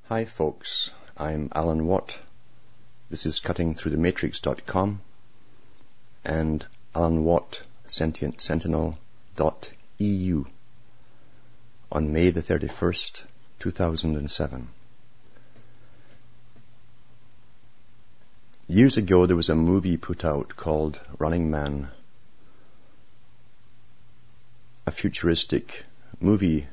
Hi folks, I'm Alan Watt. This is cuttingthroughthematrix.com and Alan Watt Sentient Sentinel.eu on May the 31st, 2007. Years ago there was a movie put out called Running Man, a futuristic movie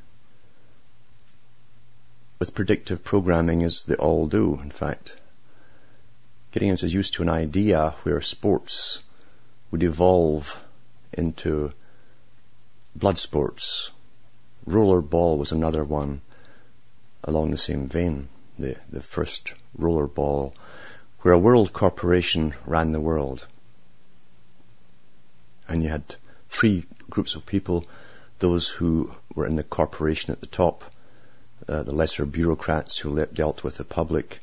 with predictive programming as they all do, in fact. Getting us used to an idea where sports would evolve into blood sports. Rollerball was another one along the same vein. The first rollerball, where a world corporation ran the world. And you had three groups of people, those who were in the corporation at the top, the lesser bureaucrats who dealt with the public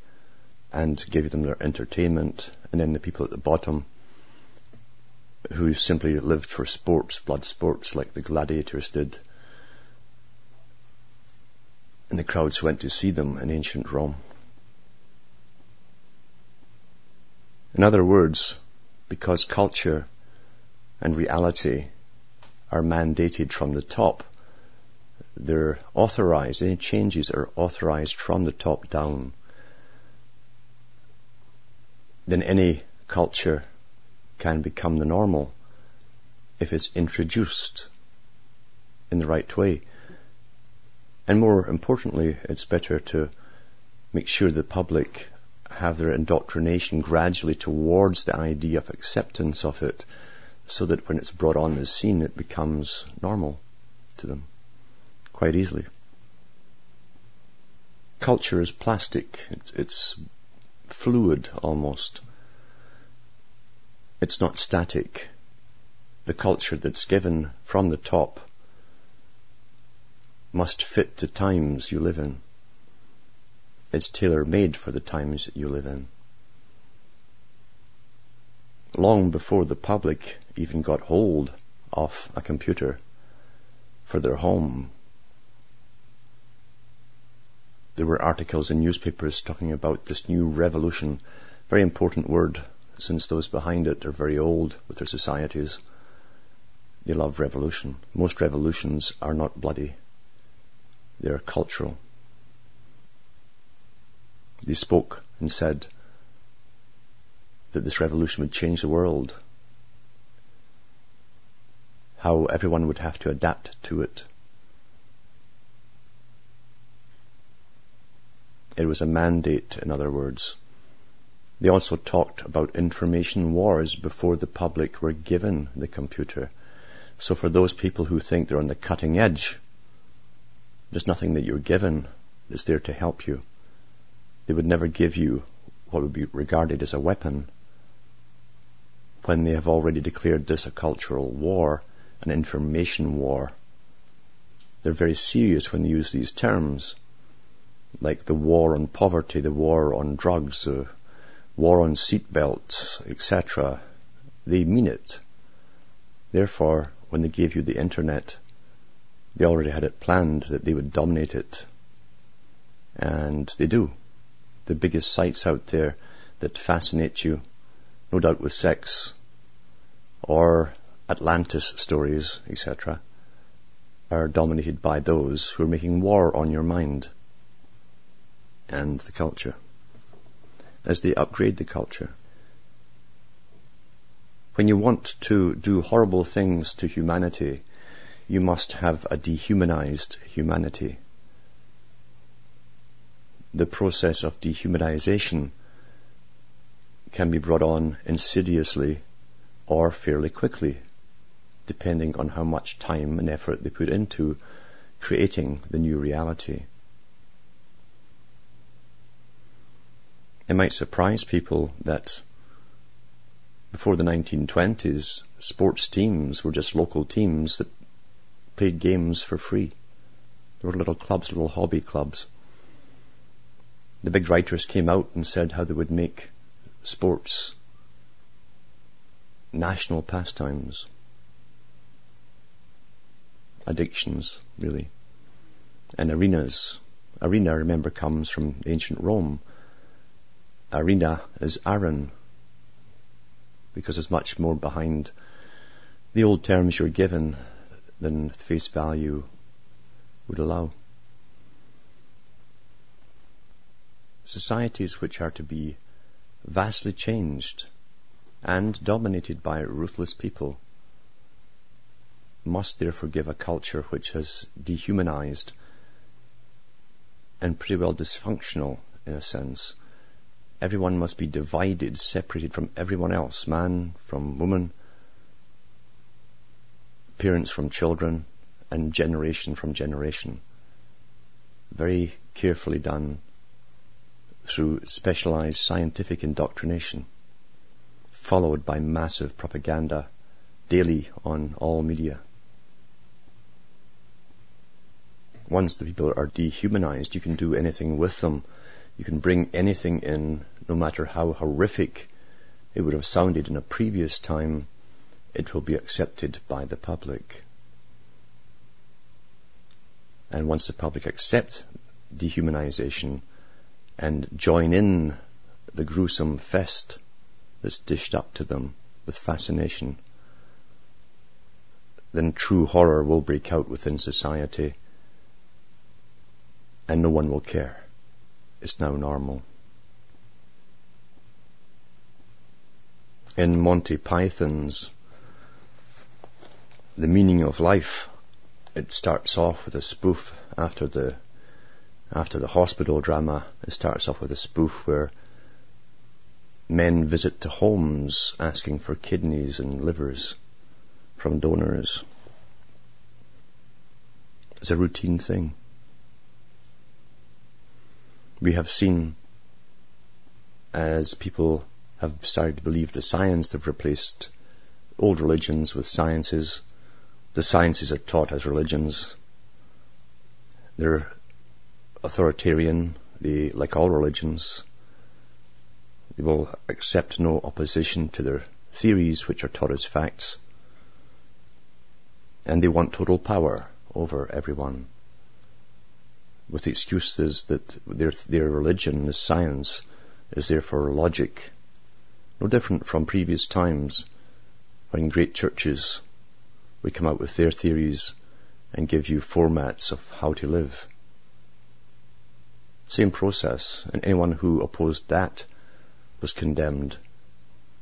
and gave them their entertainment, and then the people at the bottom who simply lived for sports, blood sports, like the gladiators did. And the crowds went to see them in ancient Rome. In other words, because culture and reality are mandated from the top, they're authorized, any changes are authorized from the top down, then any culture can become the normal if it's introduced in the right way. And more importantly, it's better to make sure the public have their indoctrination gradually towards the idea of acceptance of it, so that when it's brought on the scene, it becomes normal to them quite easily. Culture is plastic. It's fluid almost. It's not static. The culture that's given from the top must fit the times you live in. It's tailor-made for the times that you live in. Long before the public even got hold of a computer for their home, there were articles in newspapers talking about this new revolution. Very important word, since those behind it are very old with their societies. They love revolution. Most revolutions are not bloody. They're cultural. They spoke and said that this revolution would change the world, how everyone would have to adapt to it. It was a mandate, in other words. They also talked about information wars before the public were given the computer. So for those people who think they're on the cutting edge, there's nothing that you're given that's there to help you. They would never give you what would be regarded as a weapon when they have already declared this a cultural war, an information war. They're very serious when they use these terms, like the war on poverty, the war on drugs, the war on seatbelts, etc. They mean it. Therefore, when they gave you the internet, they already had it planned that they would dominate it. And they do. The biggest sites out there that fascinate you, no doubt with sex or Atlantis stories, etc., are dominated by those who are making war on your mind and the culture, as they upgrade the culture. When you want to do horrible things to humanity, you must have a dehumanized humanity. The process of dehumanization can be brought on insidiously or fairly quickly, depending on how much time and effort they put into creating the new reality. It might surprise people that before the 1920s, sports teams were just local teams that played games for free. There were little clubs, little hobby clubs. The big writers came out and said how they would make sports national pastimes. Addictions, really. And arenas Arena, remember, comes from ancient Rome. Arena is Aaron, because there's much more behind the old terms you're given than face value would allow. Societies which are to be vastly changed and dominated by ruthless people must therefore give a culture which has dehumanized and pretty well dysfunctional in a sense. Everyone must be divided, separated from everyone else, man from woman, parents from children, and generation from generation. Very carefully done through specialized scientific indoctrination, followed by massive propaganda daily on all media. Once the people are dehumanized, you can do anything with them. You can bring anything in, no matter how horrific it would have sounded in a previous time, it will be accepted by the public. And once the public accept dehumanization and join in the gruesome fest that's dished up to them with fascination, then true horror will break out within society, and no one will care. It's now normal. In Monty Python's The Meaning of Life, it starts off with a spoof after the hospital drama. It starts off with a spoof where men visit to homes asking for kidneys and livers from donors. It's a routine thing. We have seen, as people have started to believe the science, have replaced old religions with sciences. The sciences are taught as religions. They're authoritarian. They, like all religions, they will accept no opposition to their theories, which are taught as facts. And they want total power over everyone, with the excuses that their religion, the science, is therefore logic. No different from previous times when great churches would come out with their theories and give you formats of how to live. Same process, and anyone who opposed that was condemned,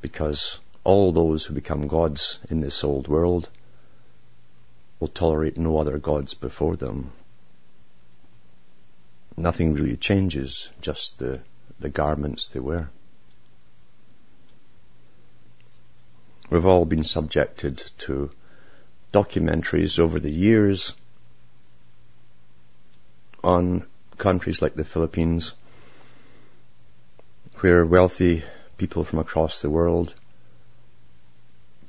because all those who become gods in this old world will tolerate no other gods before them. Nothing really changes, just the garments they wear. We've all been subjected to documentaries over the years on countries like the Philippines, where wealthy people from across the world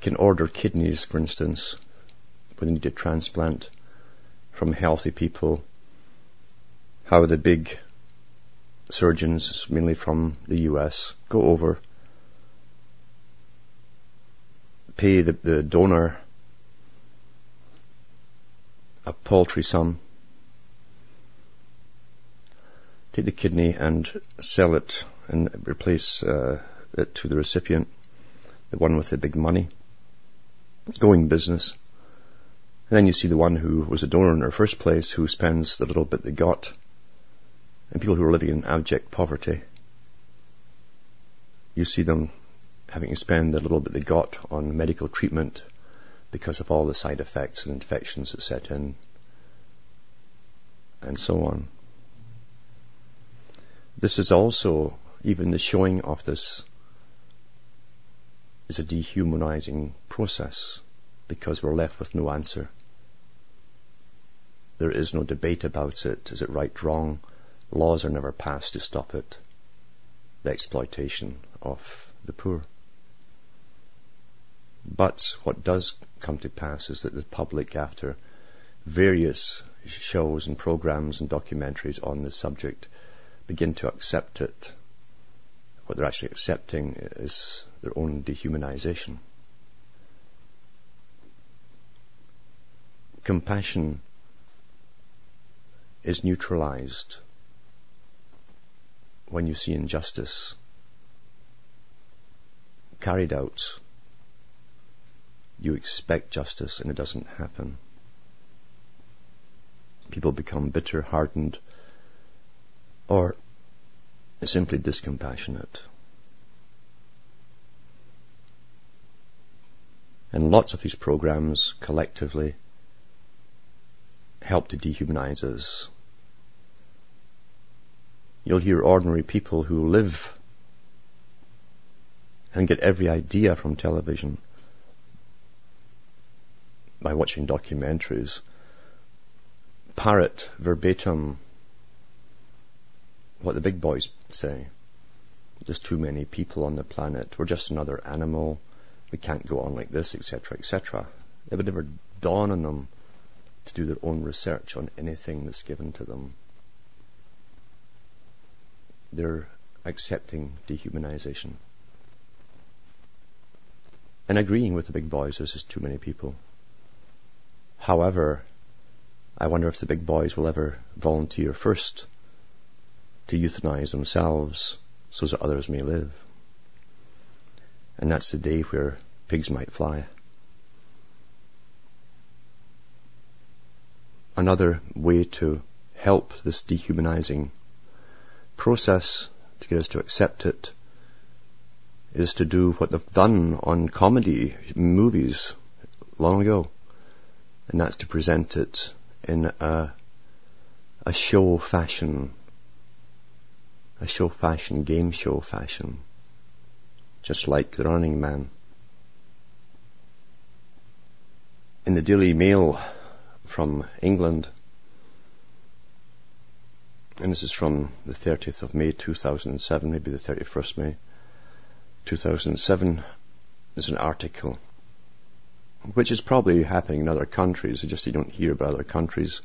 can order kidneys, for instance, when they need a transplant, from healthy people. How the big surgeons, mainly from the US, go over, pay the donor a paltry sum, take the kidney and sell it and replace it to the recipient, the one with the big money, going business. And then you see the one who was a donor in the first place, who spends the little bit they got, and people who are living in abject poverty, you see them having to spend the little bit they got on medical treatment because of all the side effects and infections that set in, and so on. This is also, even the showing of this is a dehumanizing process, because we're left with no answer. There is no debate about it. Is it right, wrong? Laws are never passed to stop it. The exploitation of the poor. But what does come to pass is that the public, after various shows and programs and documentaries on this subject, begin to accept it. What they're actually accepting is their own dehumanization. Compassion is neutralized when you see injustice carried out, you expect justice and it doesn't happen. People become bitter, hardened, or simply discompassionate. And lots of these programs collectively help to dehumanize us. You'll hear ordinary people who live and get every idea from television by watching documentaries, parrot verbatim what the big boys say. There's too many people on the planet. We're just another animal. We can't go on like this, etc., etc. It would never dawn on them to do their own research on anything that's given to them. They're accepting dehumanization and agreeing with the big boys. There's just too many people. However, I wonder if the big boys will ever volunteer first to euthanize themselves so that others may live. And that's the day where pigs might fly. Another way to help this dehumanizing process, to get us to accept it, is to do what they've done on comedy movies long ago. And that's to present it in a show fashion. A show fashion, game show fashion. Just like The Running Man. In the Daily Mail from England, and this is from the 30th of May 2007, maybe the 31st May 2007, there's an article which is probably happening in other countries. It's just you don't hear about other countries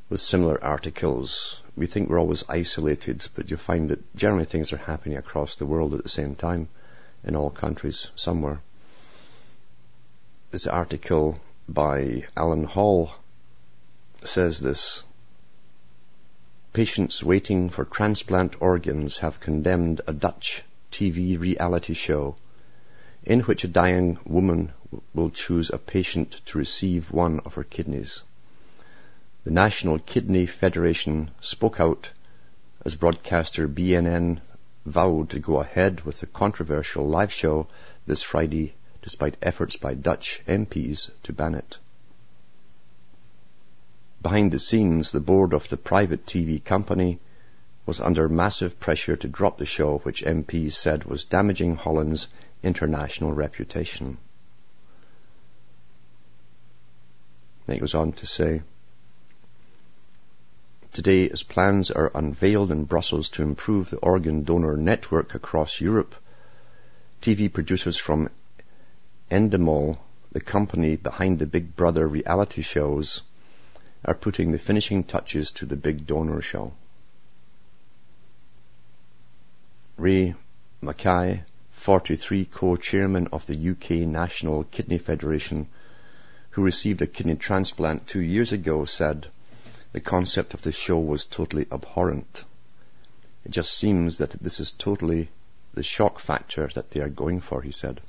with similar articles. We think we're always isolated, but you find that generally things are happening across the world at the same time in all countries somewhere. This article by Alan Hall says this: patients waiting for transplant organs have condemned a Dutch TV reality show in which a dying woman will choose a patient to receive one of her kidneys. The National Kidney Federation spoke out as broadcaster BNN vowed to go ahead with the controversial live show this Friday, despite efforts by Dutch MPs to ban it. Behind the scenes, the board of the private TV company was under massive pressure to drop the show, which MPs said was damaging Holland's international reputation. Then it goes on to say, today, as plans are unveiled in Brussels to improve the organ donor network across Europe, TV producers from Endemol, the company behind the Big Brother reality shows, are putting the finishing touches to the big donor show. Ray Mackay, 43, co-chairman of the UK National Kidney Federation, who received a kidney transplant 2 years ago, said the concept of the show was totally abhorrent. It just seems that this is totally the shock factor that they are going for, he said.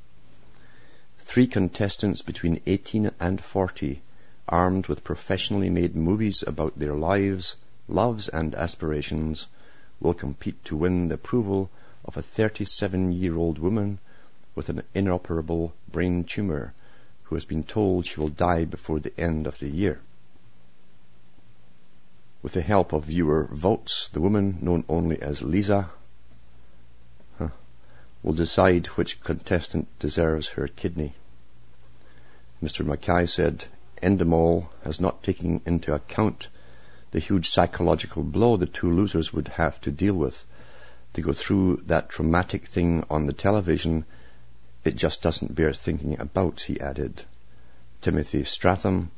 3 contestants between 18 and 40, armed with professionally made movies about their lives, loves and aspirations, will compete to win the approval of a 37-year-old woman with an inoperable brain tumour who has been told she will die before the end of the year. With the help of viewer votes, the woman, known only as Lisa, will decide which contestant deserves her kidney. Mr. Mackay said Endemol has not taken into account the huge psychological blow the 2 losers would have to deal with. To go through that traumatic thing on the television, it just doesn't bear thinking about, he added. Timothy Stratham,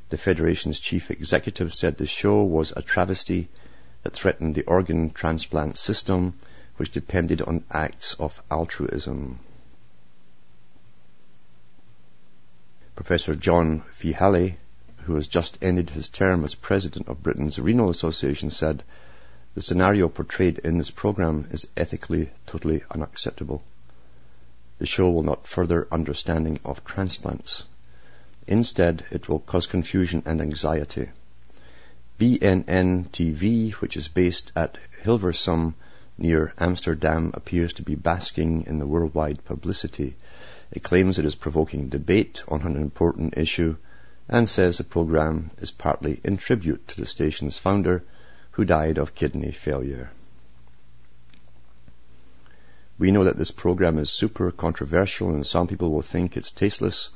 the Federation's chief executive, said the show was a travesty that threatened the organ transplant system, which depended on acts of altruism. Professor John Fihale, who has just ended his term as president of Britain's Renal Association, said The scenario portrayed in this program is ethically totally unacceptable. The show will not further understanding of transplants. Instead, it will cause confusion and anxiety. BNN TV, which is based at Hilversum near Amsterdam, appears to be basking in the worldwide publicity. It claims it is provoking debate on an important issue and says the program is partly in tribute to the station's founder, who died of kidney failure. We know that this program is super controversial and some people will think it's tasteless,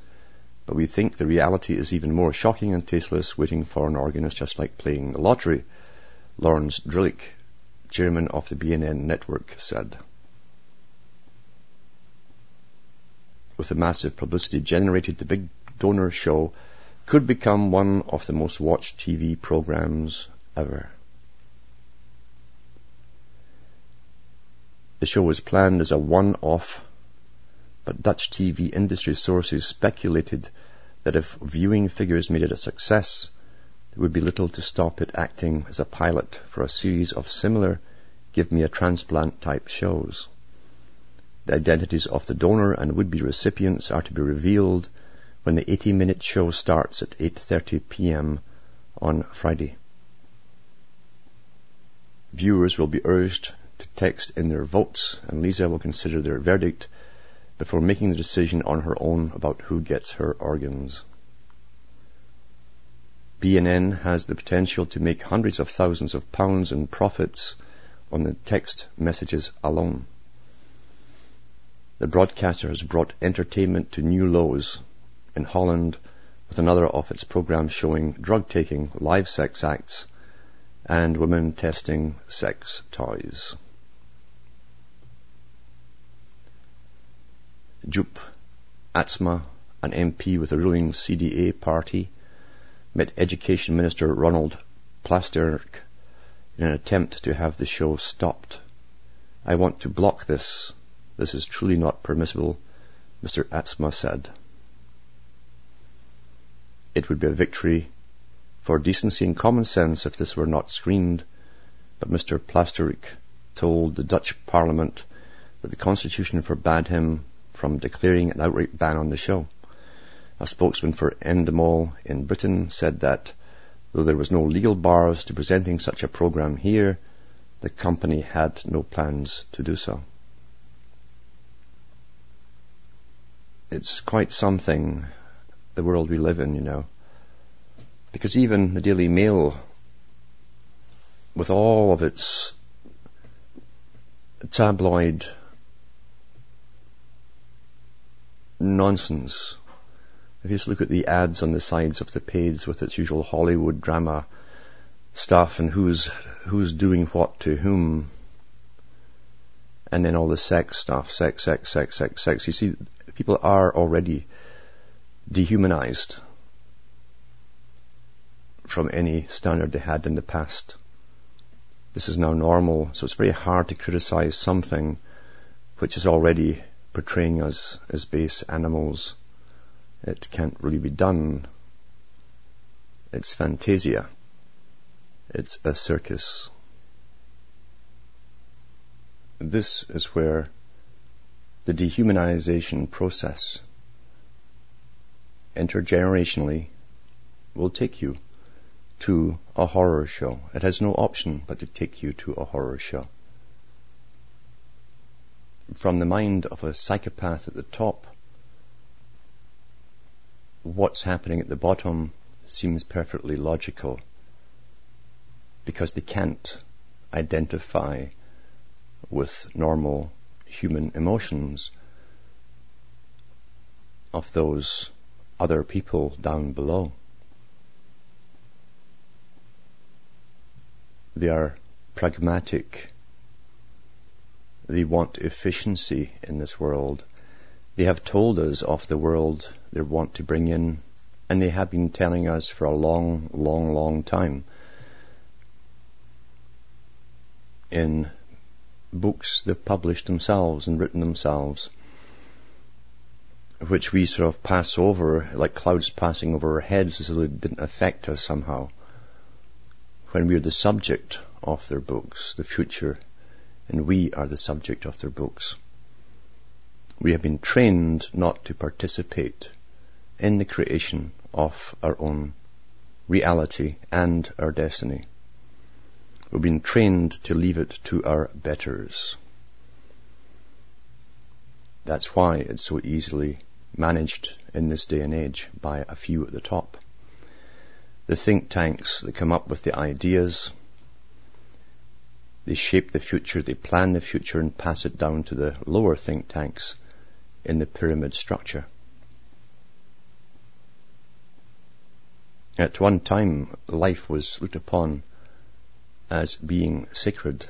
but we think the reality is even more shocking and tasteless. Waiting for an organ is just like playing the lottery, Lawrence Drillick, chairman of the BNN network, said. With the massive publicity generated, the big donor show could become one of the most watched TV programs ever. The show was planned as a one-off, but Dutch TV industry sources speculated that if viewing figures made it a success, there would be little to stop it acting as a pilot for a series of similar Give Me a Transplant type shows. The identities of the donor and would-be recipients are to be revealed when the 80-minute show starts at 8:30 p.m. on Friday. Viewers will be urged to text in their votes, and Lisa will consider their verdict before making the decision on her own about who gets her organs. BNN has the potential to make hundreds of thousands of pounds in profits on the text messages alone. The broadcaster has brought entertainment to new lows in Holland with another of its programs showing drug-taking, live sex acts, and women testing sex toys. Joep Atsma, an MP with the ruling CDA party, met Education Minister Ronald Plasterk in an attempt to have the show stopped. I want to block this. This is truly not permissible, Mr. Atsma said. It would be a victory for decency and common sense if this were not screened, but Mr. Plasterk told the Dutch Parliament that the Constitution forbade him from declaring an outright ban on the show. A spokesman for Endemol in Britain said that though there was no legal bars to presenting such a program here, the company had no plans to do so. It's quite something, the world we live in, you know. Because even the Daily Mail, with all of its tabloid nonsense, if you just look at the ads on the sides of the page with its usual Hollywood drama stuff and who's doing what to whom, and then all the sex stuff, sex. You see, people are already dehumanized from any standard they had in the past. This is now normal, so it's very hard to criticize something which is already portraying us as base animals. It can't really be done. It's fantasia. It's a circus. This is where the dehumanization process intergenerationally will take you to a horror show. It has no option but to take you to a horror show. From the mind of a psychopath at the top, what's happening at the bottom seems perfectly logical, because they can't identify with normal human emotions of those other people down below. They are pragmatic. They want efficiency in this world. They have told us of the world they want to bring in, and they have been telling us for a long time. In books they've published themselves and written themselves, which we sort of pass over like clouds passing over our heads as though it didn't affect us somehow, when we're the subject of their books, the future, and we are the subject of their books. We have been trained not to participate in the creation of our own reality and our destiny. We've been trained to leave it to our betters. That's why it's so easily managed in this day and age by a few at the top. The think tanks that come up with the ideas, they shape the future, they plan the future and pass it down to the lower think tanks in the pyramid structure. At one time, life was looked upon as being sacred.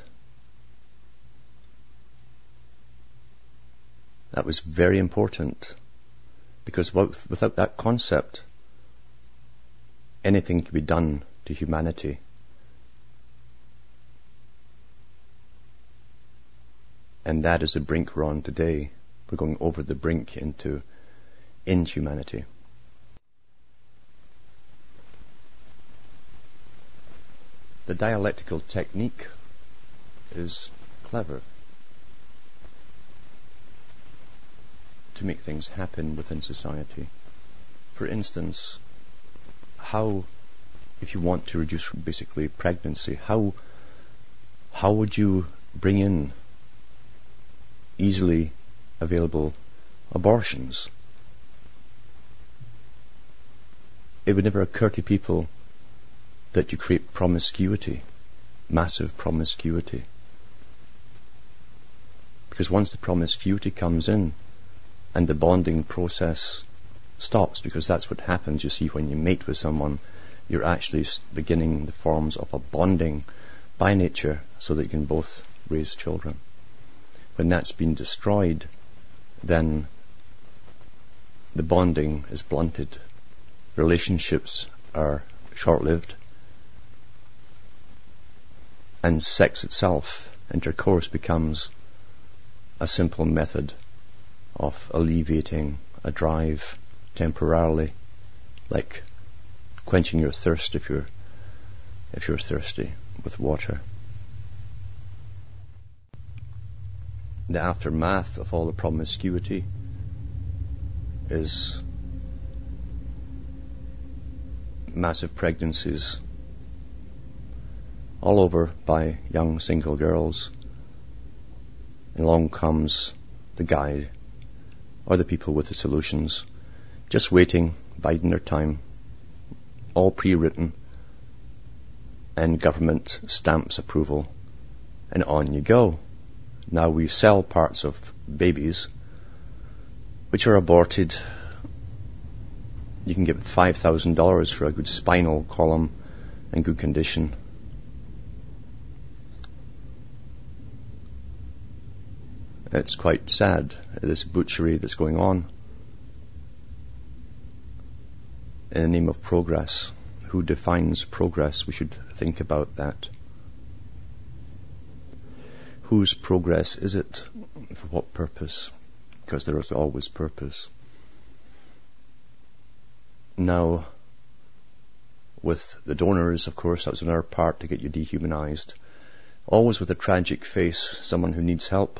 That was very important, because without that concept, anything can be done to humanity. And that is the brink we're on today. We're going over the brink into inhumanity. The dialectical technique is clever to make things happen within society. For instance, how, if you want to reduce basically pregnancy, how would you bring in easily available abortions? It would never occur to people that you create promiscuity, massive promiscuity. Because once the promiscuity comes in and the bonding process stops, because that's what happens, you see, when you mate with someone, you're actually beginning the forms of a bonding by nature so that you can both raise children. When that's been destroyed, then the bonding is blunted. Relationships are short-lived. And sex itself, intercourse, becomes a simple method of alleviating a drive temporarily, like quenching your thirst if you're thirsty with water. The aftermath of all the promiscuity is massive pregnancies all over by young single girls. And along comes the guy or the people with the solutions, just waiting, biding their time, all pre-written, and government stamps approval, and on you go. Now we sell parts of babies which are aborted. You can get $5,000 for a good spinal column in good condition. It's quite sad, this butchery that's going on in the name of progress. Who defines progress? We should think about that. Whose progress is it? For what purpose? Because there is always purpose. Now, with the donors, of course, that was on our part to get you dehumanized. Always with a tragic face, someone who needs help.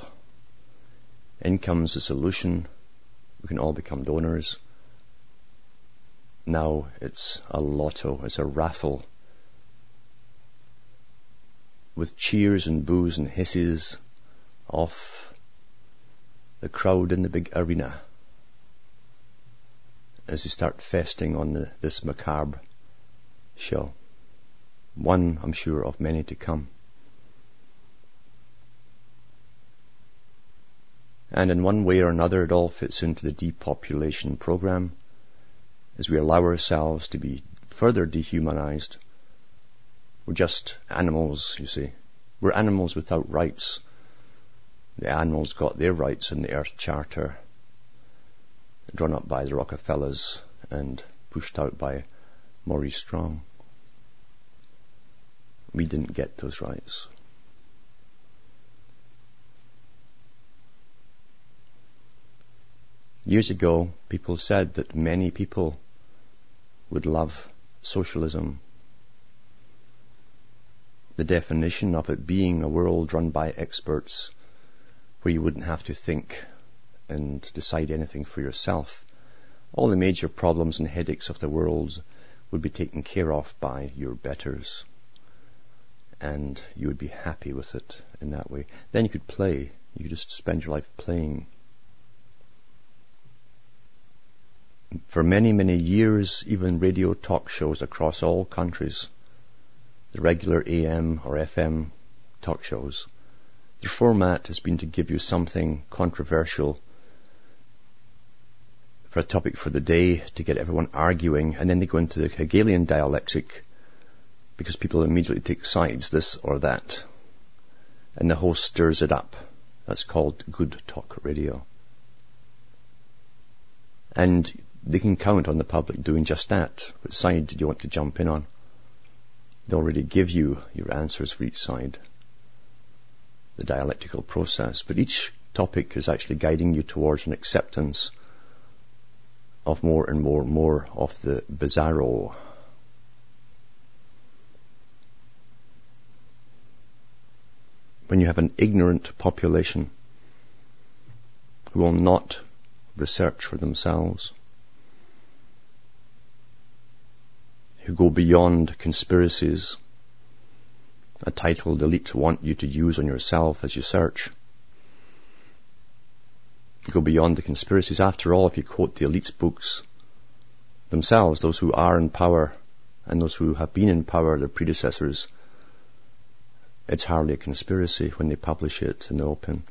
In comes the solution. We can all become donors. Now it's a lotto, it's a raffle, with cheers and boos and hisses off the crowd in the big arena as they start feasting on this macabre show. One, I'm sure, of many to come. And in one way or another, it all fits into the depopulation program. As we allow ourselves to be further dehumanized, we're just animals, you see. We're animals without rights. The animals got their rights in the Earth Charter, drawn up by the Rockefellers and pushed out by Maurice Strong. We didn't get those rights. Years ago, people said that many people would love socialism. the definition of it being a world run by experts where you wouldn't have to think and decide anything for yourself, all the major problems and headaches of the world would be taken care of by your betters. And you would be happy with it in that way. Then you could play. You could just spend your life playing. For many, many years, even radio talk shows across all countries, the regular AM or FM talk shows, their format has been to give you something controversial for a topic for the day to get everyone arguing, and then they go into the Hegelian dialectic because people immediately take sides, this or that, and the host stirs it up. That's called good talk radio. And they can count on the public doing just that. What side do you want to jump in on? They'll already give you your answers for each side, the dialectical process. But each topic is actually guiding you towards an acceptance of more and more and more of the bizarro. When you have an ignorant population who will not research for themselves, who go beyond conspiracies, a title the elite want you to use on yourself as you search. Go beyond the conspiracies. After all, if you quote the elite's books themselves, those who are in power and those who have been in power, their predecessors, it's hardly a conspiracy when they publish it in the open.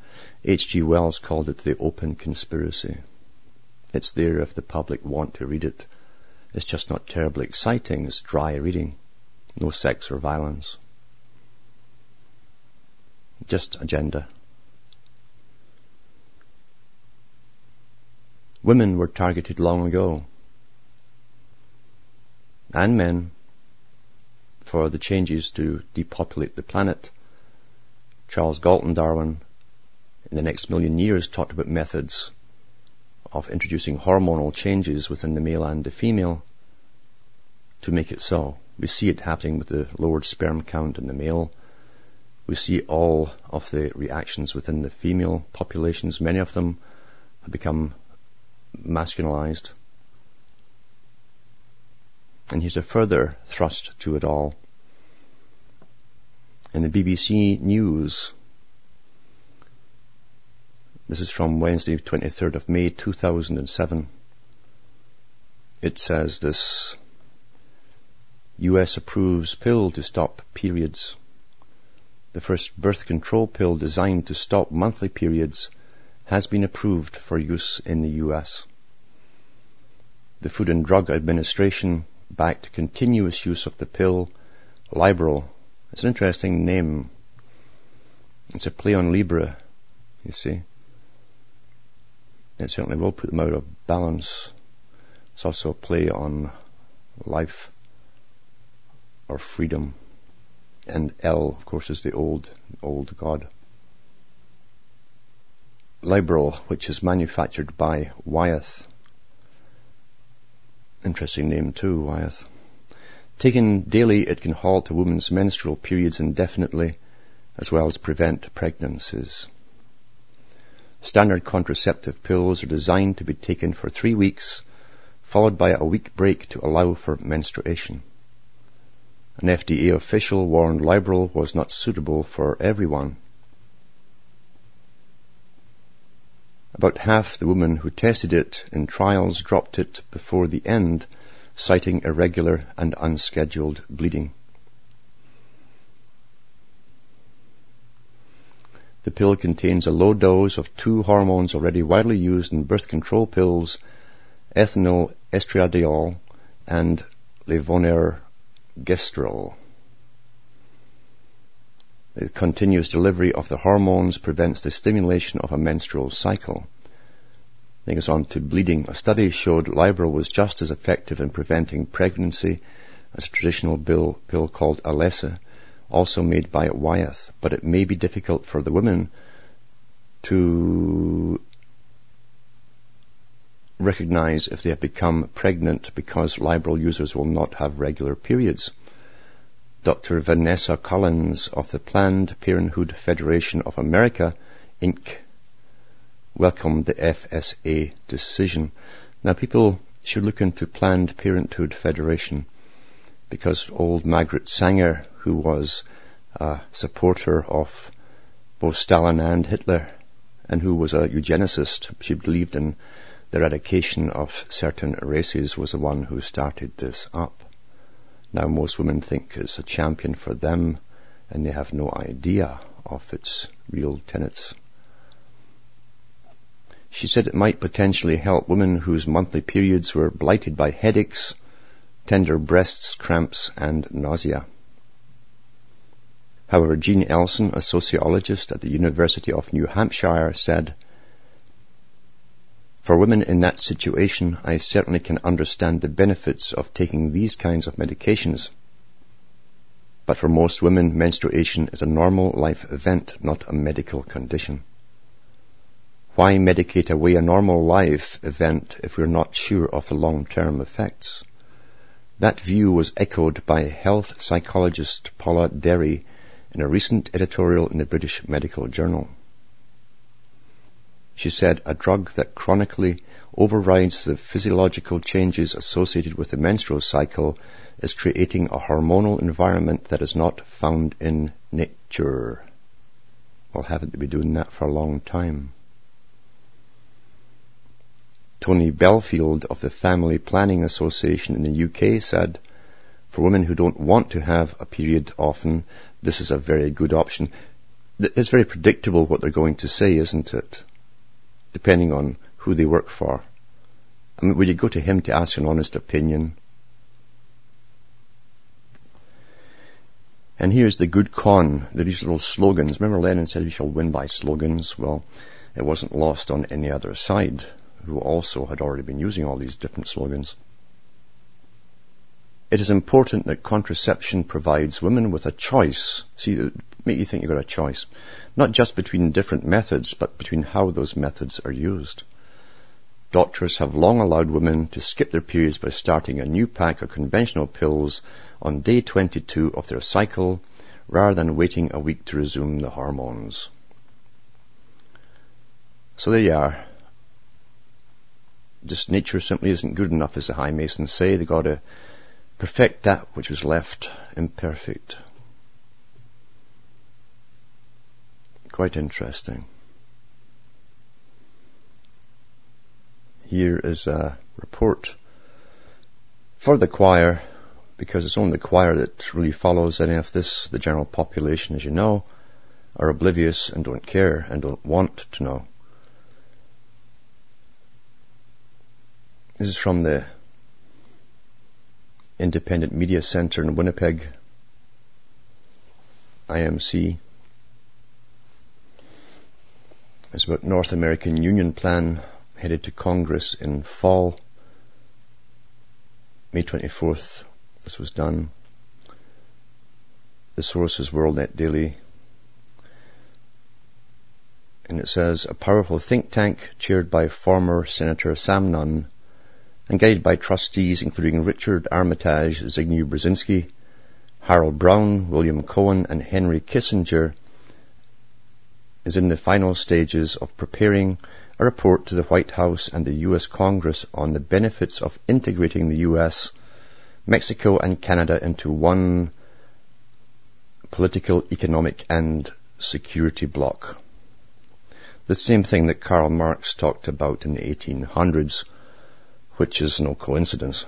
H.G. Wells called it the open conspiracy. It's there if the public want to read it. It's just not terribly exciting. It's dry reading. No sex or violence. Just agenda. Women were targeted long ago, and men, for the changes to depopulate the planet. Charles Galton Darwin, in the next million years, talked about methods of introducing hormonal changes within the male and the female to make it so. We see it happening with the lowered sperm count in the male. We see all of the reactions within the female populations. Many of them have become masculinized. And here's a further thrust to it all. In the BBC News, this is from Wednesday, 23rd of May, 2007. It says this: US approves pill to stop periods. The first birth control pill designed to stop monthly periods has been approved for use in the US. The Food and Drug Administration backed continuous use of the pill Liberal. It's an interesting name. It's a play on Libra, you see. It certainly will put them out of balance. It's also a play on life or freedom. And L, of course, is the old god. Liberal, which is manufactured by Wyeth. Interesting name too, Wyeth. Taken daily, it can halt a woman's menstrual periods indefinitely, as well as prevent pregnancies. Standard contraceptive pills are designed to be taken for 3 weeks, followed by a week break to allow for menstruation. An FDA official warned Liberal was not suitable for everyone. About half the women who tested it in trials dropped it before the end, citing irregular and unscheduled bleeding. The pill contains a low dose of 2 hormones already widely used in birth control pills, ethinyl estradiol and levonorgestrel. The continuous delivery of the hormones prevents the stimulation of a menstrual cycle. Then goes on to bleeding. A study showed Liberal was just as effective in preventing pregnancy as a traditional pill called alaex, also made by Wyeth, but it may be difficult for the women to recognize if they have become pregnant because Liberal users will not have regular periods. Dr. Vanessa Collins of the Planned Parenthood Federation of America, Inc., welcomed the FSA decision. Now, people should look into Planned Parenthood Federation because old Margaret Sanger, who was a supporter of both Stalin and Hitler and who was a eugenicist, she believed in the eradication of certain races, was the one who started this up. Now, most women think it's a champion for them, and they have no idea of its real tenets. She said it might potentially help women whose monthly periods were blighted by headaches, tender breasts, cramps, and nausea. However, Jean Elson, a sociologist at the University of New Hampshire, said, "For women in that situation, I certainly can understand the benefits of taking these kinds of medications. But for most women, menstruation is a normal life event, not a medical condition. Why medicate away a normal life event if we're not sure of the long-term effects?" That view was echoed by health psychologist Paula Derry in a recent editorial in the British Medical Journal. She said, "A drug that chronically overrides the physiological changes associated with the menstrual cycle is creating a hormonal environment that is not found in nature." Well, haven't they been doing that for a long time? Tony Belfield of the Family Planning Association in the UK said, "For women who don't want to have a period often, this is a very good option." It's very predictable what they're going to say, isn't it? Depending on who they work for. I mean, would you go to him to ask an honest opinion? And here's the good con, these little slogans. Remember Lenin said we shall win by slogans? Well, it wasn't lost on any other side, who also had already been using all these different slogans. It is important that contraception provides women with a choice. See, make you think you've got a choice. Not just between different methods, but between how those methods are used. Doctors have long allowed women to skip their periods by starting a new pack of conventional pills on day 22 of their cycle, rather than waiting a week to resume the hormones. So there you are. Just nature simply isn't good enough, as the High Masons say. They've got to perfect that which was left imperfect. Quite interesting. Here is a report for the choir, because it's only the choir that really follows any of this. The general population, as you know, are oblivious and don't care and don't want to know. This is from the Independent Media Center in Winnipeg, IMC. It's about North American Union plan headed to Congress in fall. May 24th, this was done. The source is WorldNet Daily. And it says, a powerful think tank chaired by former Senator Sam Nunn and guided by trustees including Richard Armitage, Zbigniew Brzezinski, Harold Brown, William Cohen, and Henry Kissinger, is in the final stages of preparing a report to the White House and the U.S. Congress on the benefits of integrating the U.S., Mexico, and Canada into one political, economic, and security bloc. The same thing that Karl Marx talked about in the 1800s, which is no coincidence.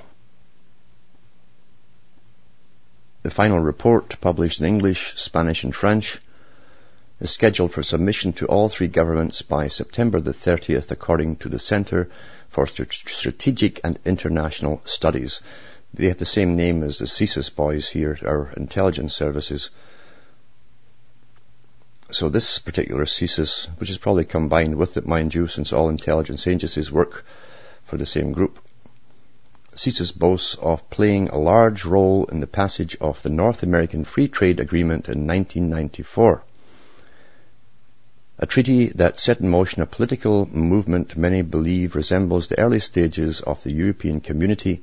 The final report, published in English, Spanish, and French, is scheduled for submission to all three governments by September the 30th, according to the Center for Strategic and International Studies. They have the same name as the CSIS boys here, our intelligence services. So this particular CSIS, which is probably combined with it, mind you, since all intelligence agencies work for the same group. CSIS boasts of playing a large role in the passage of the North American Free Trade Agreement in 1994. A treaty that set in motion a political movement many believe resembles the early stages of the European Community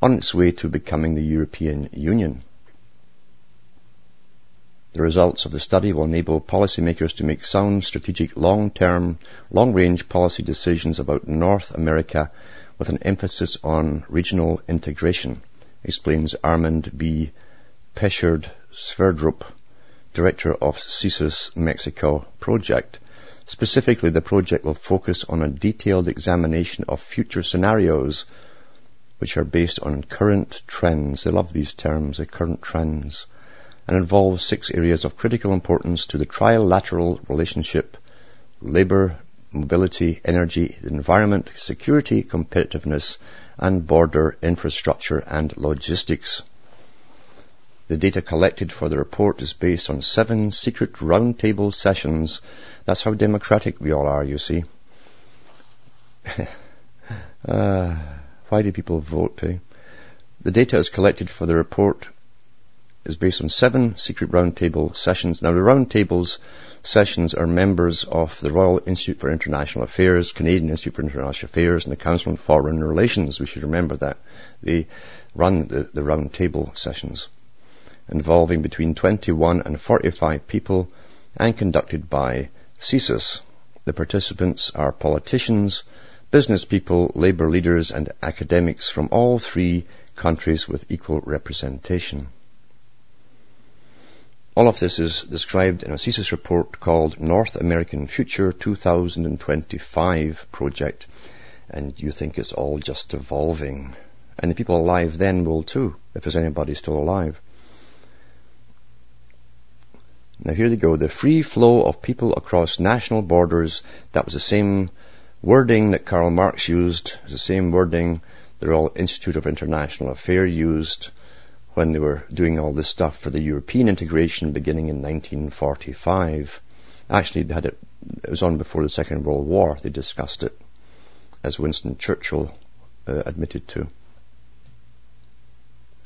on its way to becoming the European Union. The results of the study will enable policymakers to make sound, strategic, long-range policy decisions about North America with an emphasis on regional integration, explains Armand B. Pechard-Sverdrup, director of CSIS Mexico project. Specifically, the project will focus on a detailed examination of future scenarios which are based on current trends. They love these terms, the current trends, and involves 6 areas of critical importance to the trilateral relationship: labor, mobility, energy, the environment, security, competitiveness, and border infrastructure and logistics. The data collected for the report is based on 7 secret roundtable sessions. That's how democratic we all are, you see. Why do people vote, eh? The data is collected for the report is based on 7 secret roundtable sessions. Now, the roundtables sessions are members of the Royal Institute for International Affairs, Canadian Institute for International Affairs, and the Council on Foreign Relations. We should remember that. They run the roundtable sessions, involving between 21 and 45 people and conducted by CSIS. The participants are politicians, business people, labour leaders, and academics from all 3 countries with equal representation. All of this is described in a CSIS report called North American Future 2025 Project, and you think it's all just evolving. And the people alive then will too, if there's anybody still alive. Now here they go. The free flow of people across national borders. That was the same wording that Karl Marx used. It's the same wording the Royal Institute of International Affairs used when they were doing all this stuff for the European integration beginning in 1945. Actually, they had it was on before the Second World War. They discussed it, as Winston Churchill admitted to.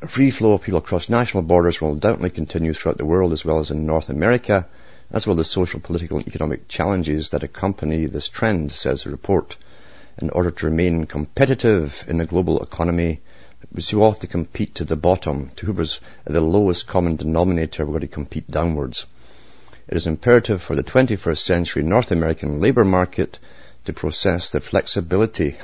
A free flow of people across national borders will undoubtedly continue throughout the world, as well as in North America, as well as social, political and economic challenges that accompany this trend, says the report. In order to remain competitive in the global economy, we still have to compete to the bottom. To whoever's at the lowest common denominator, we're going to compete downwards. It is imperative for the 21st century North American labour market to possess the flexibility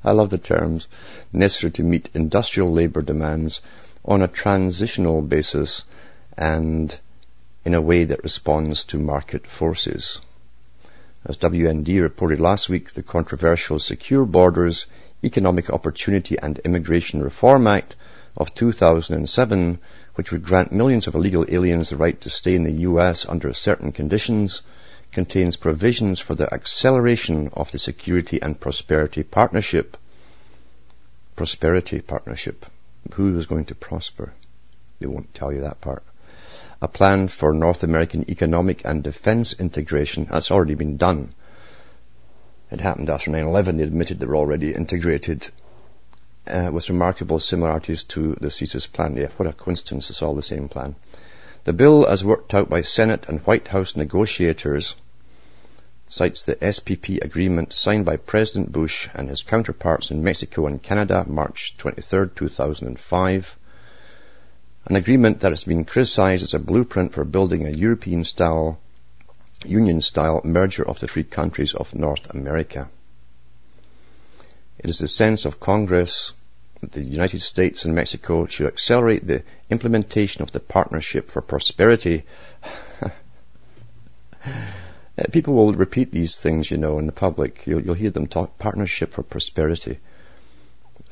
I love the terms necessary to meet industrial labour demands on a transitional basis and in a way that responds to market forces. As WND reported last week, the controversial Secure Borders, Economic Opportunity and Immigration Reform Act of 2007, which would grant millions of illegal aliens the right to stay in the US under certain conditions, contains provisions for the acceleration of the Security and Prosperity Partnership. Prosperity Partnership. Who is going to prosper? They won't tell you that part. A plan for North American economic and defense integration. That's already been done. It happened after 9/11. They admitted they were already integrated with remarkable similarities to the CSIS plan. Yeah, what a coincidence. It's all the same plan. The bill, as worked out by Senate and White House negotiators, cites the SPP agreement signed by President Bush and his counterparts in Mexico and Canada, March 23, 2005. An agreement that has been criticized as a blueprint for building a European-style, Union-style merger of the 3 countries of North America. It is the sense of Congress that the United States and Mexico should accelerate the implementation of the Partnership for Prosperity. People will repeat these things, you know, in the public. You'll hear them talk Partnership for Prosperity.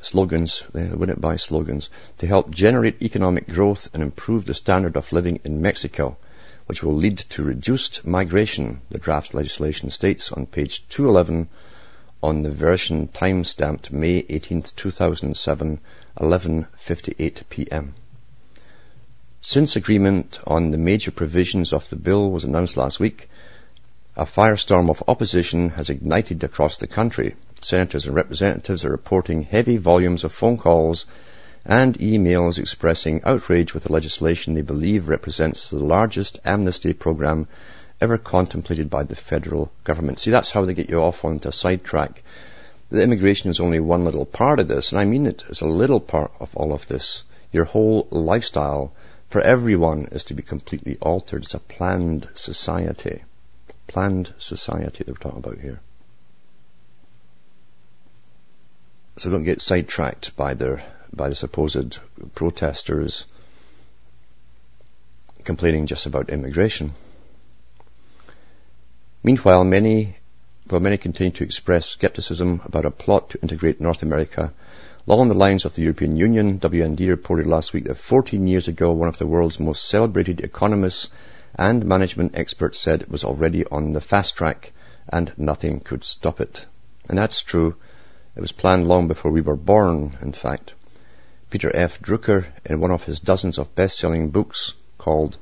Slogans, they win it by slogans. To help generate economic growth and improve the standard of living in Mexico, which will lead to reduced migration, the draft legislation states on page 211 on the version time-stamped May 18, 2007, 11:58 p.m. Since agreement on the major provisions of the bill was announced last week, a firestorm of opposition has ignited across the country. Senators and representatives are reporting heavy volumes of phone calls and emails expressing outrage with the legislation they believe represents the largest amnesty program ever contemplated by the federal government. See, that's how they get you off onto a sidetrack. The immigration is only one little part of this, and I mean it as a little part of all of this. Your whole lifestyle, for everyone is to be completely altered. It's a planned society. Planned society that we're talking about here. So don't get sidetracked by the supposed protesters complaining just about immigration. Meanwhile, many continue to express skepticism about a plot to integrate North America along the lines of the European Union. WND reported last week that 14 years ago, one of the world's most celebrated economists and management experts said it was already on the fast track and nothing could stop it. And that's true. It was planned long before we were born, in fact. Peter F. Drucker, in one of his dozens of best-selling books called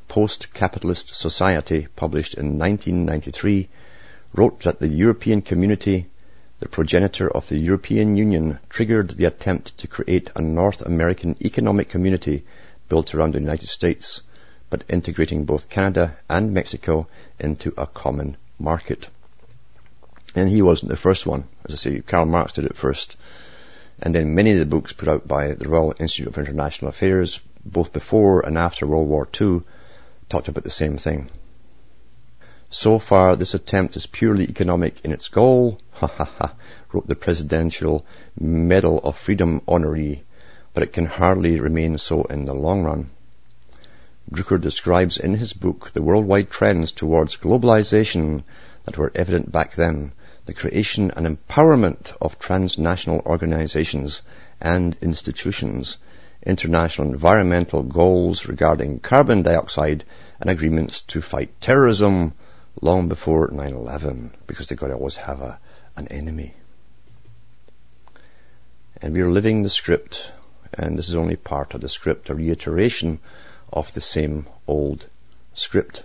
Post-Capitalist Society, published in 1993, wrote that the European community, the progenitor of the European Union, triggered the attempt to create a North American economic community built around the United States, but integrating both Canada and Mexico into a common market. And he wasn't the first one. As I say, Karl Marx did it first. And then many of the books put out by the Royal Institute of International Affairs, both before and after World War II, talked about the same thing. So far, this attempt is purely economic in its goal, wrote the Presidential Medal of Freedom honoree, but it can hardly remain so in the long run. Drucker describes in his book the worldwide trends towards globalization that were evident back then, the creation and empowerment of transnational organizations and institutions, international environmental goals regarding carbon dioxide, and agreements to fight terrorism long before 9/11, because they've got to always have an enemy. And we're living the script, and this is only part of the script, a reiteration of the same old script.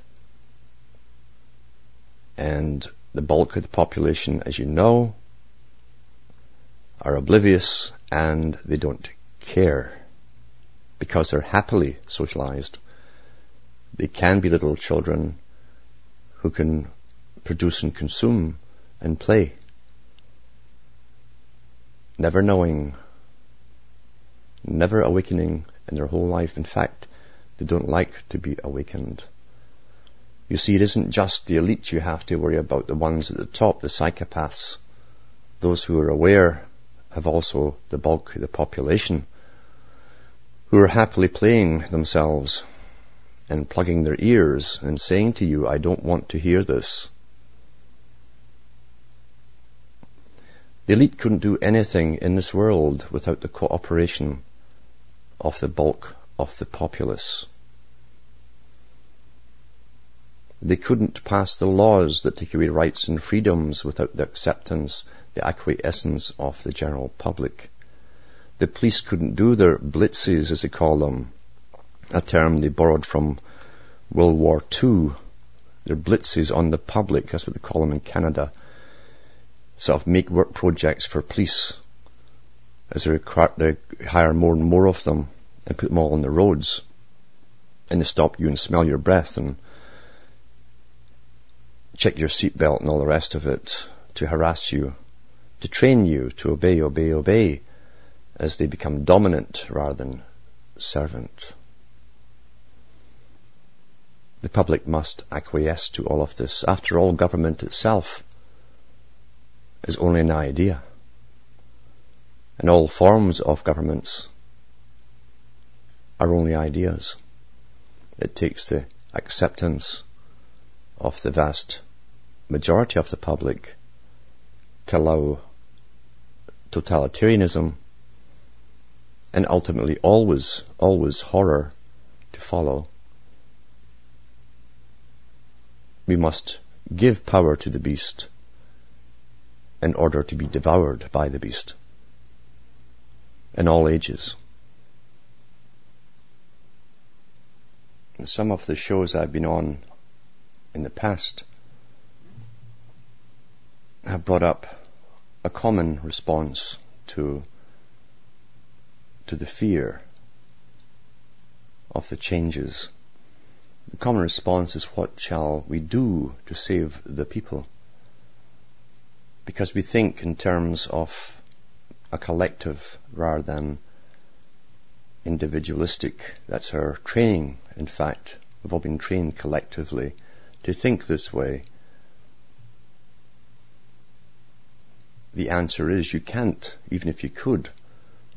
And the bulk of the population, as you know, are oblivious and they don't care because they're happily socialized. They can be little children who can produce and consume and play, never knowing, never awakening in their whole life. In fact, they don't like to be awakened. You see, it isn't just the elite you have to worry about, the ones at the top, the psychopaths. Those who are aware have also the bulk of the population who are happily playing themselves and plugging their ears and saying to you, I don't want to hear this. The elite couldn't do anything in this world without the cooperation of the bulk of the populace. They couldn't pass the laws that take away rights and freedoms without the acceptance, the acquiescence of the general public. The police couldn't do their blitzes, as they call them, a term they borrowed from World War II. Their blitzes on the public, that's what they call them in Canada. Sort of make work projects for police, as they hire more and more of them and put them all on the roads. And they stop you and smell your breath and check your seatbelt and all the rest of it, to harass you, to train you to obey, as they become dominant rather than servant. The public must acquiesce to all of this. After all, government itself is only an idea. And all forms of governments are only ideas. It takes the acceptance of the vast majority of the public to allow totalitarianism and ultimately always horror to follow. We must give power to the beast in order to be devoured by the beast in all ages. And some of the shows I've been on in the past have brought up a common response to the fear of the changes. The common response is, what shall we do to save the people? Because we think in terms of a collective rather than individualistic. That's our training. In fact, we've all been trained collectively to think this way. The answer is you can't, even if you could,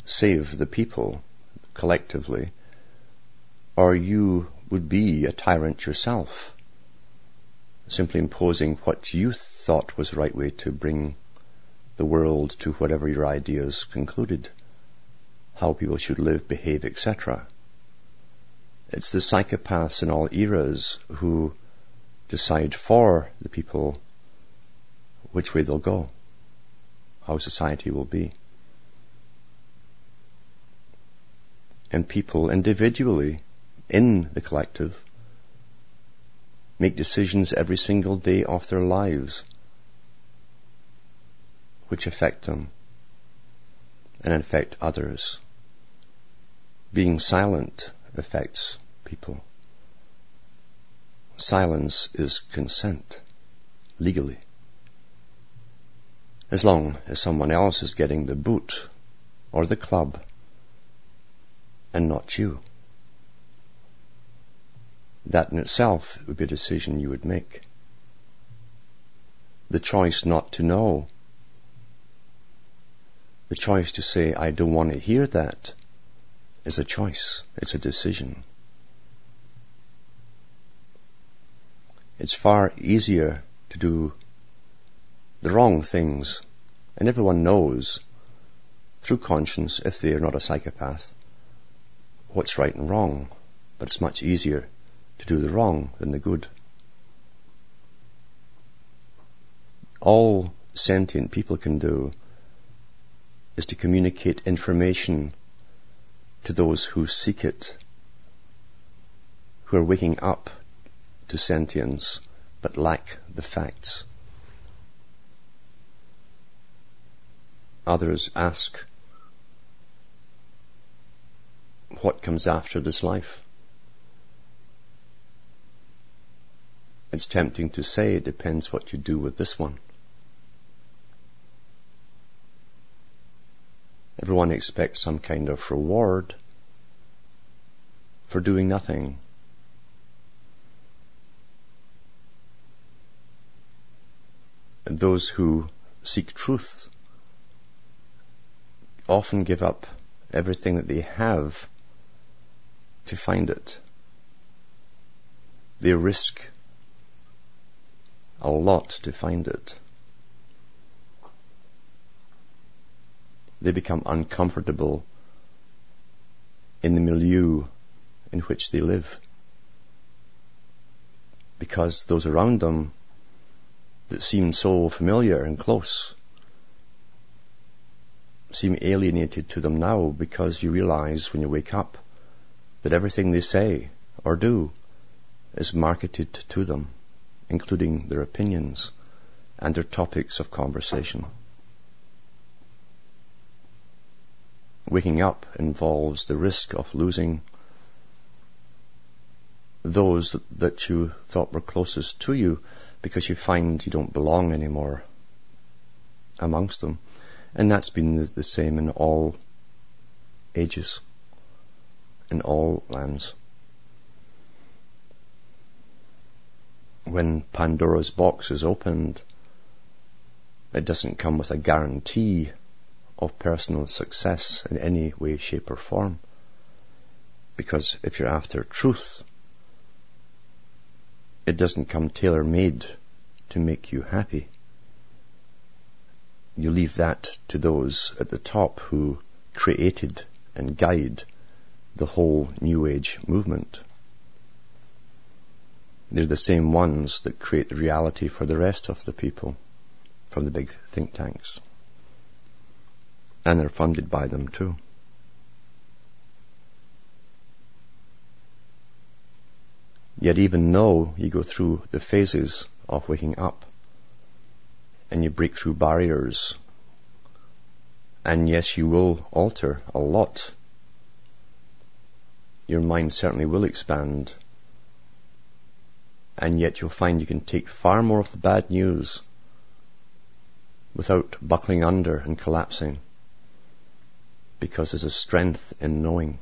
save the people collectively, or you would be a tyrant yourself, simply imposing what you thought was the right way to bring the world to whatever your ideas concluded, how people should live, behave, etc. It's the psychopaths in all eras who decide for the people which way they'll go, how society will be. And people individually in the collective make decisions every single day of their lives which affect them and affect others. Being silent affects people. Silence is consent, legally. As long as someone else is getting the boot or the club and not you. That in itself would be a decision you would make. The choice not to know. The choice to say, I don't want to hear that, is a choice. It's a decision. It's far easier to do the wrong things, and everyone knows through conscience, if they are not a psychopath, what's right and wrong, but it's much easier to do the wrong than the good. All sentient people can do is to communicate information to those who seek it, who are waking up to sentience but lack the facts. Others ask, what comes after this life? It's tempting to say it depends what you do with this one. Everyone expects some kind of reward for doing nothing. And those who seek truth often give up everything that they have to find it. They risk a lot to find it. They become uncomfortable in the milieu in which they live, because those around them that seem so familiar and close seem alienated to them now, because you realize when you wake up that everything they say or do is marketed to them, including their opinions and their topics of conversation. Waking up involves the risk of losing those that you thought were closest to you, because you find you don't belong anymore amongst them. And that's been the same in all ages, in all lands. When Pandora's box is opened, it doesn't come with a guarantee of personal success in any way, shape or form. Because if you're after truth, it doesn't come tailor-made to make you happy. You leave that to those at the top who created and guide the whole New Age movement. They're the same ones that create the reality for the rest of the people from the big think tanks. And they're funded by them too. Yet even though you go through the phases of waking up, and you break through barriers, and yes, you will alter a lot. Your mind certainly will expand, and yet you'll find you can take far more of the bad news without buckling under and collapsing, because there's a strength in knowing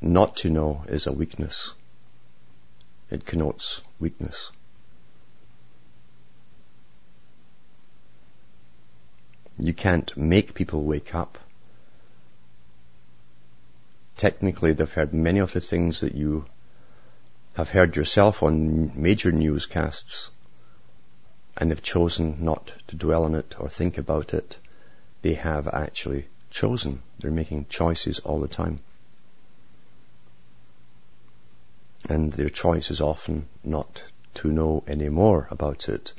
Not to know is a weakness. It connotes weakness. You can't make people wake up. Technically, they've heard many of the things that you have heard yourself on major newscasts, and they've chosen not to dwell on it or think about it. They have actually chosen. They're making choices all the time. And their choice is often not to know any more about it.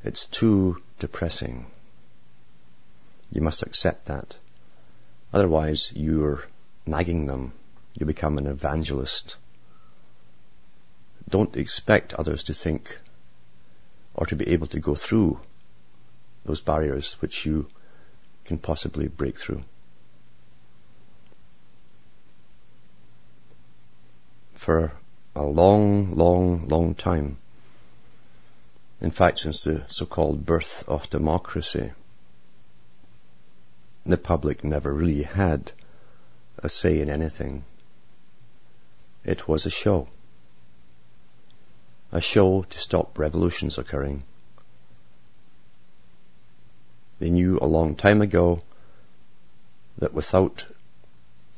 It's too depressing. You must accept that. Otherwise, you're nagging them. You become an evangelist. Don't expect others to think or to be able to go through those barriers which you can possibly break through. For a long time, in fact, since the so-called birth of democracy, the public never really had a say in anything. It was a show to stop revolutions occurring. They knew a long time ago that without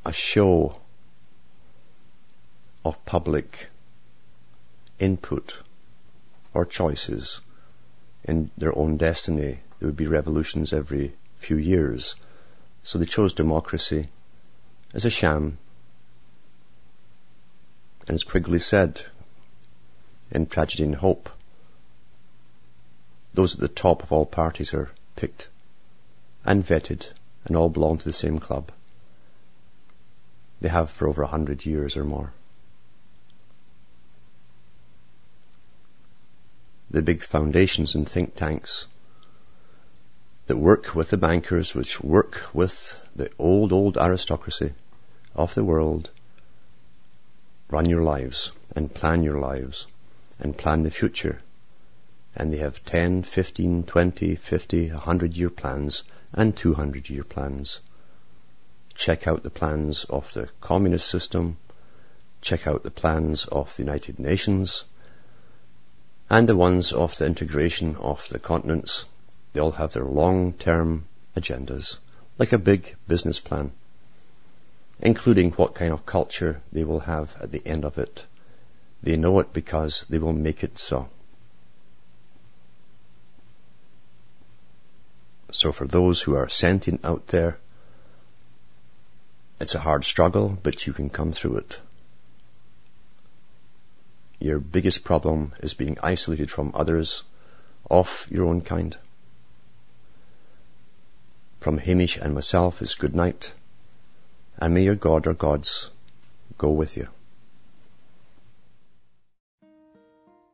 a show of public input or choices in their own destiny, there would be revolutions every few years. So they chose democracy as a sham. And as Quigley said in Tragedy and Hope, those at the top of all parties are picked and vetted and all belong to the same club. They have for over 100 years or more. The big foundations and think tanks that work with the bankers, which work with the old aristocracy of the world, run your lives and plan your lives and plan the future. And they have 10, 15, 20, 50, 100-year plans and 200-year plans. Check out the plans of the communist system. Check out the plans of the United Nations and the ones of the integration of the continents. They all have their long-term agendas, like a big business plan, including what kind of culture they will have at the end of it. They know it because they will make it so. So for those who are sentient out there, it's a hard struggle, but you can come through it. Your biggest problem is being isolated from others of your own kind. From Hamish and myself is good night, and may your God or gods go with you.